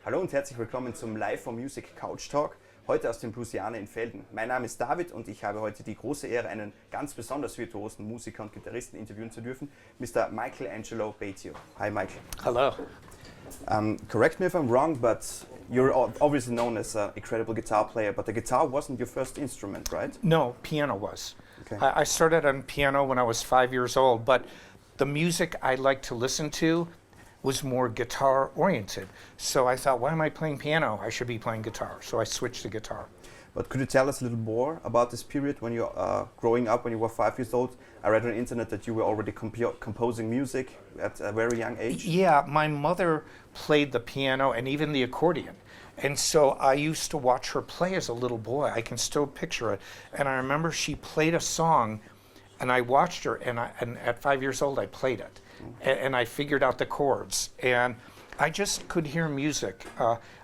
Hallo und herzlich willkommen zum Live for Music Couch Talk, heute aus dem Bluesiana in Velden. Mein Name ist David und ich habe heute die große Ehre, einen ganz besonders virtuosen Musiker und Gitarristen interviewen zu dürfen, Mr. Michael Angelo Batio. Hi Michael. Hello. Correct me if I'm wrong, but you're obviously known as an incredible guitar player, but the guitar wasn't your first instrument, right? No, piano was. Okay. I started on piano when I was 5 years old, but the music I liked to listen to was more guitar oriented. So I thought, why am I playing piano? I should be playing guitar. So I switched to guitar. But could you tell us a little more about this period when you growing up, when you were 5 years old? I read on the internet that you were already composing music at a very young age. Yeah, my mother played the piano and even the accordion. And so I used to watch her play as a little boy. I can still picture it. And I remember she played a song and I watched her, and at 5 years old I played it. And I figured out the chords, and I just could hear music.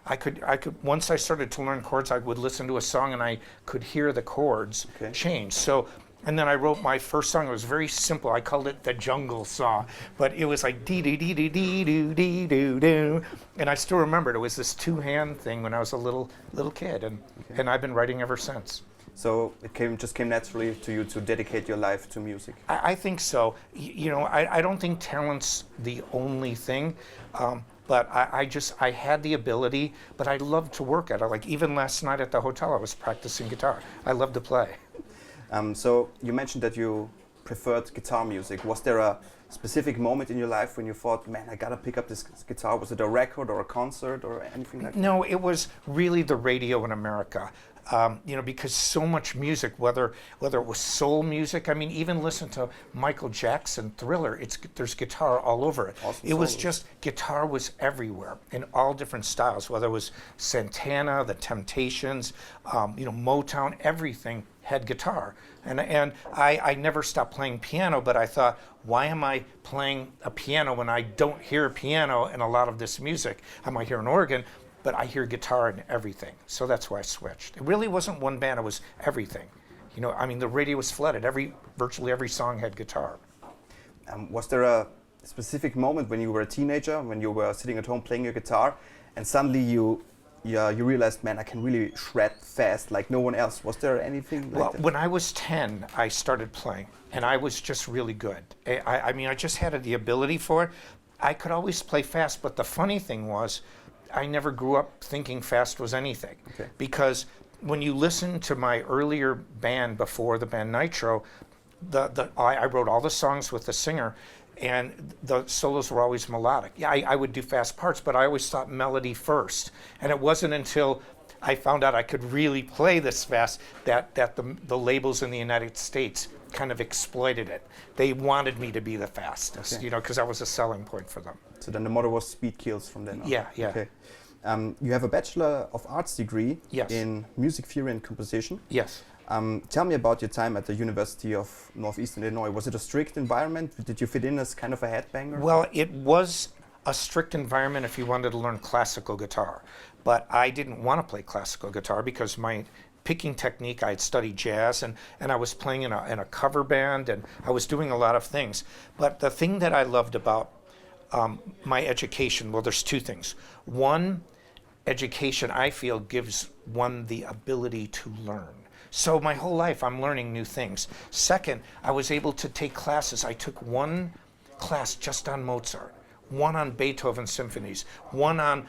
I could once I started to learn chords, I would listen to a song and I could hear the chords change. So, and then I wrote my first song. It was very simple. I called it the Jungle Song, but it was like dee dee dee dee dee doo dee doo doo. And I still remember it. It was this two-hand thing when I was a little kid, and I've been writing ever since. So it just came naturally to you to dedicate your life to music? I think so. You know, I don't think talent's the only thing, but I had the ability, but I loved to work at it. Like even last night at the hotel, I was practicing guitar. I love to play. So you mentioned that you preferred guitar music. Was there a specific moment in your life when you thought, man, I gotta pick up this guitar? Was it a record or a concert or anything like that? No, it was really the radio in America. You know, because so much music, whether it was soul music, I mean, even listen to Michael Jackson, Thriller, there's guitar all over it. Awesome. It was just, guitar was everywhere in all different styles, whether it was Santana, The Temptations, you know, Motown, everything had guitar. And I never stopped playing piano, but I thought, why am I playing a piano when I don't hear piano in a lot of this music? I might hear an organ, but I hear guitar in everything. So that's why I switched. It really wasn't one band, it was everything. You know, I mean, the radio was flooded. Virtually every song had guitar. Was there a specific moment when you were a teenager, when you were sitting at home playing your guitar, and suddenly you realized, man, I can really shred fast like no one else? Was there anything like that? When I was 10, I started playing, and I was just really good. I mean, I just had the ability for it. I could always play fast, but the funny thing was, I never grew up thinking fast was anything. Okay. Because when you listen to my earlier band before the band Nitro, I wrote all the songs with the singer, and the solos were always melodic. Yeah, I would do fast parts, but I always thought melody first. And it wasn't until I found out I could really play this fast that the labels in the United States kind of exploited it. They wanted me to be the fastest, you know, because that was a selling point for them. So then the motto was speed kills from then on. Yeah. Okay. You have a Bachelor of Arts degree Yes. in music theory and composition. Yes. Tell me about your time at the University of Northeastern Illinois. Was it a strict environment? Did you fit in as kind of a headbanger? Well, it was a strict environment if you wanted to learn classical guitar. But I didn't want to play classical guitar because my picking technique, I had studied jazz, and I was playing in a cover band, and I was doing a lot of things. But the thing that I loved about my education, well, there's two things. One, education, I feel, gives one the ability to learn. So my whole life, I'm learning new things. Second, I was able to take classes. I took one class just on Mozart, one on Beethoven symphonies, one on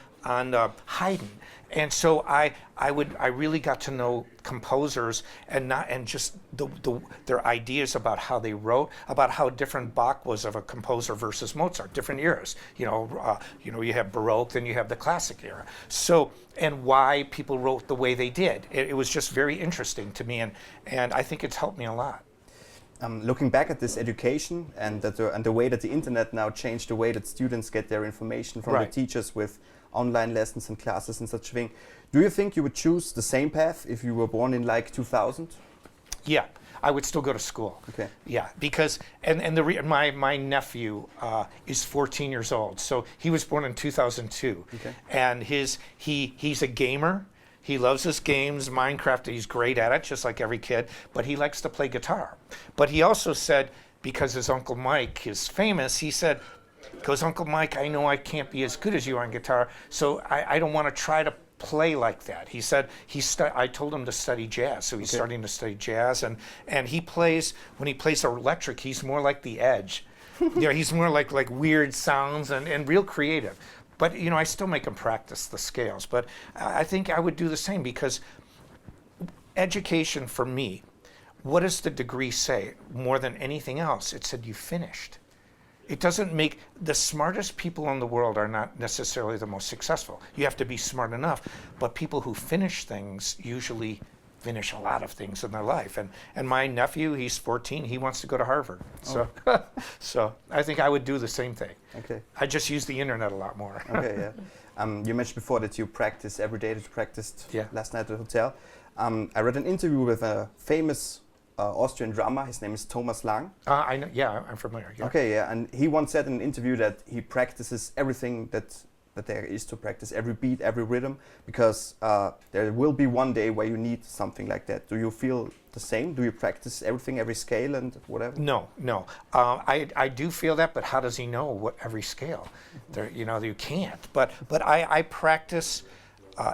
Haydn. And so I really got to know composers and just their ideas about how they wrote, about how different Bach was of a composer versus Mozart, different eras. You know, you have Baroque, then you have the classic era. So, and why people wrote the way they did. It was just very interesting to me, and I think it's helped me a lot. Looking back at this education and the way that the internet now changed the way that students get their information from the teachers with online lessons and classes and such thing, do you think you would choose the same path if you were born in like 2000? Yeah, I would still go to school. Okay. Yeah, because my nephew is 14 years old, so he was born in 2002. Okay. And he's a gamer. He loves his games, Minecraft. He's great at it, just like every kid. But he likes to play guitar. But he also said, because his Uncle Mike is famous, he said, He goes, Uncle Mike, I know I can't be as good as you on guitar, so I don't want to try to play like that. He said I told him to study jazz, so he's starting to study jazz, and he plays, when he plays electric, he's more like the Edge. He's more like weird sounds and real creative. But I still make him practice the scales. But I think I would do the same, because education for me, what does the degree say more than anything else? It said you finished. It doesn't make, the smartest people in the world are not necessarily the most successful. You have to be smart enough, but people who finish things usually finish a lot of things in their life. And my nephew, he's 14, he wants to go to Harvard. So so I think I would do the same thing. Okay. I just use the internet a lot more. Okay, yeah. You mentioned before that you practice every day, that you practiced last night at the hotel. I read an interview with a famous Austrian drummer. His name is Thomas Lang. I know. Yeah, I'm familiar. Yeah. Okay, yeah, and he once said in an interview that he practices everything that there is to practice, every beat, every rhythm, because there will be one day where you need something like that. Do you feel the same? Do you practice everything, every scale and whatever? No. I do feel that, but how does he know what every scale? There, you can't. But I practice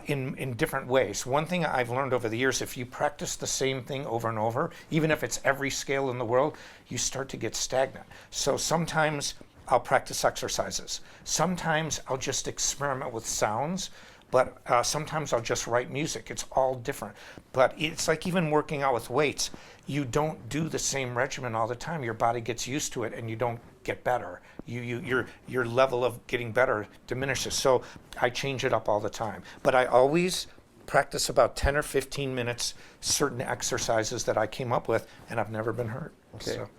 in different ways. One thing I've learned over the years, if you practice the same thing over and over, even if it's every scale in the world, you start to get stagnant. So sometimes I'll practice exercises. Sometimes I'll just experiment with sounds, but sometimes I'll just write music. It's all different. But it's like even working out with weights. You don't do the same regimen all the time. Your body gets used to it and you don't get better. Your level of getting better diminishes. So I change it up all the time. But I always practice about 10 or 15 minutes, certain exercises that I came up with, and I've never been hurt. Okay. So.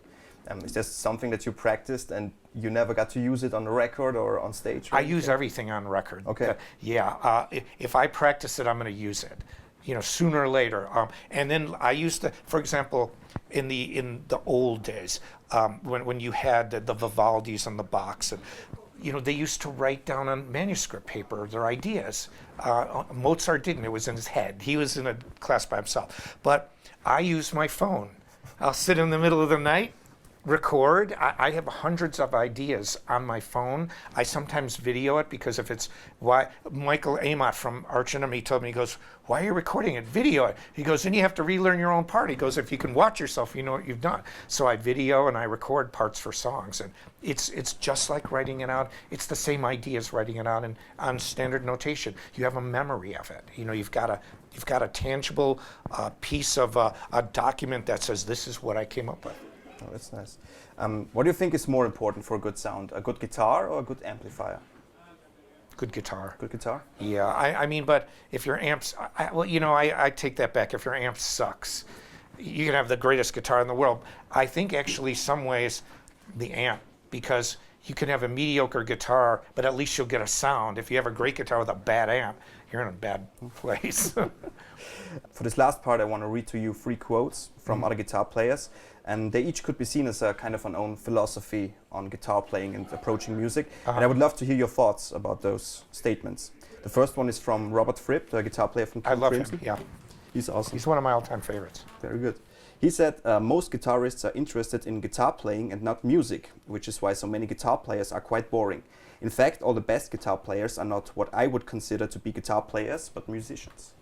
Is this something that you practiced and you never got to use it on the record or on stage? I use everything on record. Okay. If I practice it, I'm going to use it, sooner or later. And then I used to, for example, in the old days, when you had the Vivaldis and the Bachs, and they used to write down on manuscript paper their ideas. Mozart didn't; it was in his head. He was in a class by himself. But I use my phone. I'll sit in the middle of the night, record. I have hundreds of ideas on my phone. I sometimes video it, because if it's Michael Amott from Arch Enemy told me, he goes, "Why are you recording it? Video it." He goes, "Then you have to relearn your own part." He goes, "If you can watch yourself, you know what you've done." So I video and I record parts for songs, and it's just like writing it out. It's the same idea as writing it out on standard notation. You have a memory of it. You've got a tangible piece of a document that says, "This is what I came up with." Oh, that's nice. What do you think is more important for a good sound? A good guitar or a good amplifier? Good guitar. Good guitar? Yeah, I mean, but if your amps, I take that back. If your amp sucks, you can have the greatest guitar in the world. I think actually some ways the amp, because you can have a mediocre guitar, but at least you'll get a sound. If you have a great guitar with a bad amp, you're in a bad place. For this last part, I want to read to you 3 quotes from other guitar players, and they each could be seen as a kind of an own philosophy on guitar playing and approaching music. And I would love to hear your thoughts about those statements. The first one is from Robert Fripp, the guitar player from I love Crimson. him, yeah. He's awesome. He's one of my all-time favorites. Very good. He said, most guitarists are interested in guitar playing and not music, which is why so many guitar players are quite boring. In fact, all the best guitar players are not what I would consider to be guitar players, but musicians.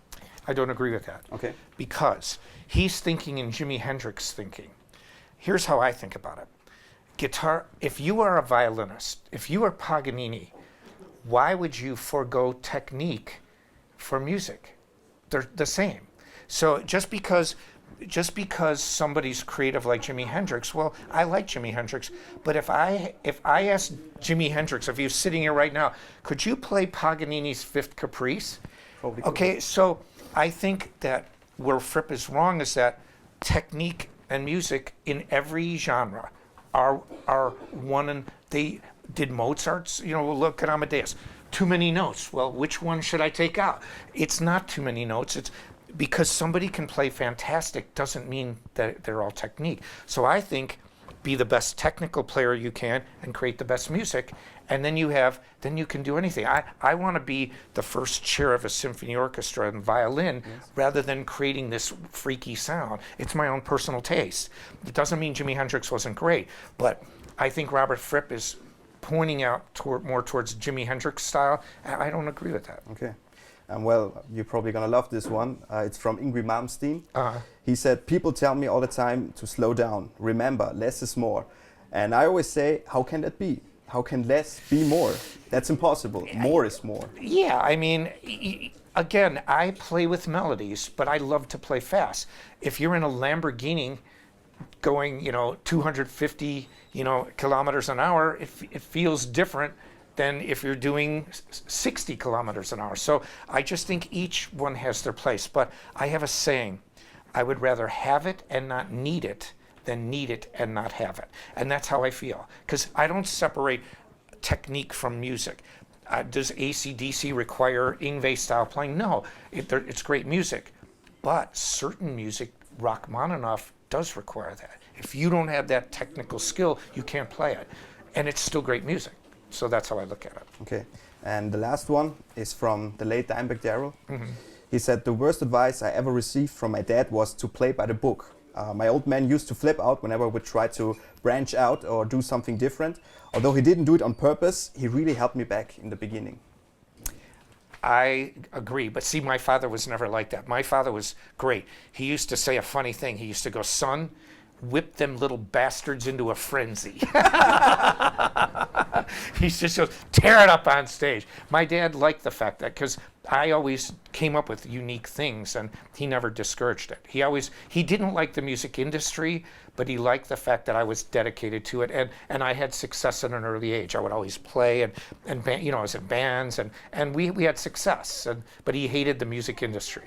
I don't agree with that. Okay. Because he's thinking in Jimi Hendrix thinking. Here's how I think about it. Guitar, if you are a violinist, if you are Paganini, why would you forego technique for music? They're the same. So just because somebody's creative like Jimi Hendrix, well, I like Jimi Hendrix, but if I asked Jimi Hendrix, if he was sitting here right now, could you play Paganini's Fifth Caprice? Probably okay, so I think that where Fripp is wrong is that technique and music in every genre are one, and they did Mozart's, look at Amadeus. Too many notes. Well, which one should I take out? It's not too many notes. It's because somebody can play fantastic doesn't mean that they're all technique. So I think be the best technical player you can and create the best music, and then you can do anything. I want to be the first chair of a symphony orchestra and violin rather than creating this freaky sound. It's my own personal taste. It doesn't mean Jimi Hendrix wasn't great, but I think Robert Fripp is pointing out more towards Jimi Hendrix style. I don't agree with that. Okay. Well, you're probably going to love this one. It's from Ingrid Malmsteen. He said, people tell me all the time to slow down. Remember, less is more. And I always say, how can that be? How can less be more? That's impossible. More is more. Yeah, I mean, again, I play with melodies, but I love to play fast. If you're in a Lamborghini going, 250, kilometers an hour, it feels different than if you're doing 60 kilometers an hour. So I just think each one has their place. But I have a saying, I would rather have it and not need it than need it and not have it. And that's how I feel. Because I don't separate technique from music. Does AC/DC require Yngwie style playing? No, it's great music. But certain music, Rachmaninoff, does require that. If you don't have that technical skill, you can't play it. And it's still great music. So that's how I look at it. Okay. And the last one is from the late Dimebag Darrell. He said, the worst advice I ever received from my dad was to play by the book. My old man used to flip out whenever we tried to branch out or do something different. Although he didn't do it on purpose, he really held me back in the beginning. I agree, but see, my father was never like that. My father was great. He used to say a funny thing. He used to go, son, whip them little bastards into a frenzy. He just goes, tear it up on stage. My dad liked the fact that, because I always came up with unique things, and he never discouraged it. He didn't like the music industry, but he liked the fact that I was dedicated to it, and I had success at an early age. I would always play, and I was in bands, and we had success, but he hated the music industry.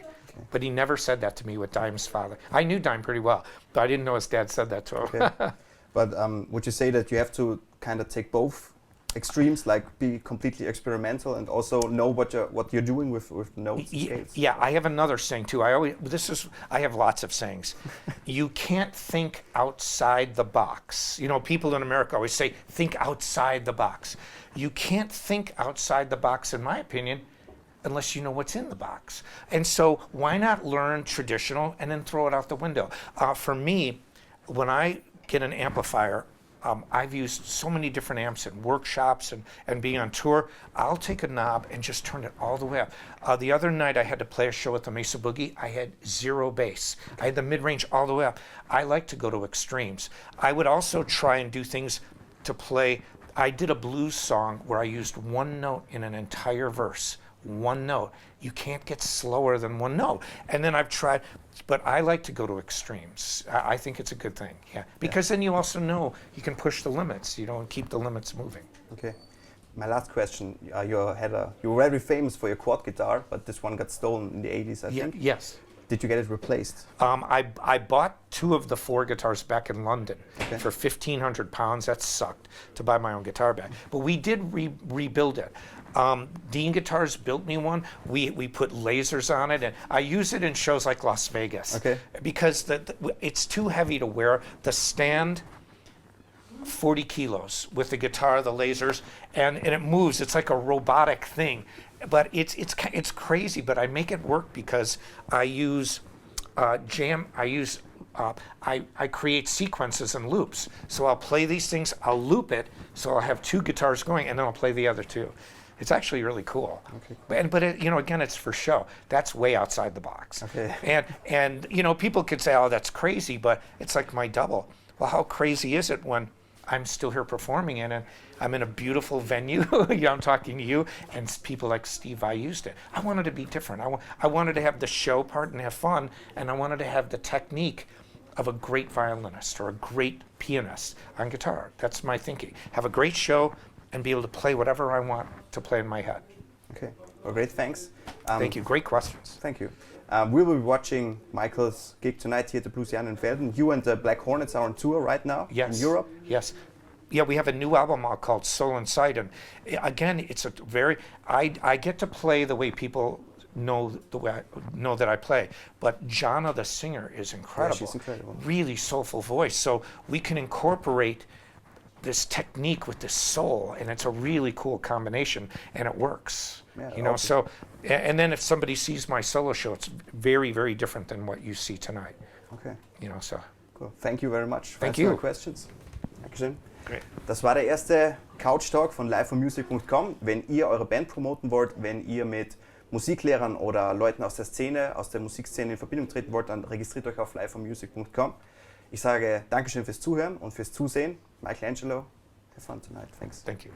But he never said that to me with Dime's father. I knew Dime pretty well, but I didn't know his dad said that to him. Okay. But would you say that you have to kind of take both extremes, like be completely experimental and also know what you're doing with notes and scales? Yeah, I have another saying too. I have lots of sayings. You can't think outside the box. People in America always say, think outside the box. You can't think outside the box, in my opinion, unless you know what's in the box. And so why not learn traditional and then throw it out the window? For me, when I get an amplifier, I've used so many different amps in workshops and being on tour. I'll take a knob and just turn it all the way up. The other night I had to play a show at the Mesa Boogie. I had 0 bass. I had the mid-range all the way up. I like to go to extremes. I would also try and do things to play. I did a blues song where I used one note in an entire verse. One note. You can't get slower than one note. And then I've tried, but I like to go to extremes. I think it's a good thing, yeah. Because then you also know you can push the limits, and keep the limits moving. Okay. My last question, you were very famous for your quad guitar, but this one got stolen in the 80s, I think. Yes. Did you get it replaced? I bought 2 of the 4 guitars back in London for £1,500. That sucked to buy my own guitar back. But we did rebuild it. Dean Guitars built me one. We put lasers on it, and I use it in shows like Las Vegas. Okay. Because it's too heavy to wear. The stand, 40 kilos with the guitar, the lasers, and it moves. It's like a robotic thing. But it's crazy, but I make it work because I use I create sequences and loops. So I'll play these things, I'll loop it, so I'll have 2 guitars going, and then I'll play the other 2. It's actually really cool. Okay. But again, it's for show. That's way outside the box. Okay. And people could say, oh, that's crazy, but it's like my double. Well, how crazy is it when I'm still here performing in it? I'm in a beautiful venue. I'm talking to you, and people like Steve Vai used it. I wanted to be different. I wanted to have the show part and have fun, and I wanted to have the technique of a great violinist or a great pianist on guitar. That's my thinking. Have a great show and be able to play whatever I want to play in my head. Okay. Well, great. Thanks. Thank you. Great questions. Thank you. We will be watching Michael's gig tonight here at the Bluesiana in Velden. You and the Black Hornets are on tour right now in Europe. Yes. Yeah, we have a new album called Soul Inside, and again, it's I get to play the way people know that I play. But Jana, the singer, is incredible. Yeah, she's incredible. Really soulful voice. So we can incorporate this technique with this soul, and it's a really cool combination, and it works. Yeah, So, and then if somebody sees my solo show, it's very, very different than what you see tonight. Okay. So. Cool. Thank you very much. Thank you. Questions. Dankeschön. Great. Das war der erste Couch Talk von liveformusic.com. Wenn ihr eure Band promoten wollt, wenn ihr mit Musiklehrern oder Leuten aus der Szene, aus der Musikszene in Verbindung treten wollt, dann registriert euch auf liveformusic.com. Ich sage Dankeschön fürs Zuhören und fürs Zusehen. Angelo, have fun tonight. Thanks. Thank you.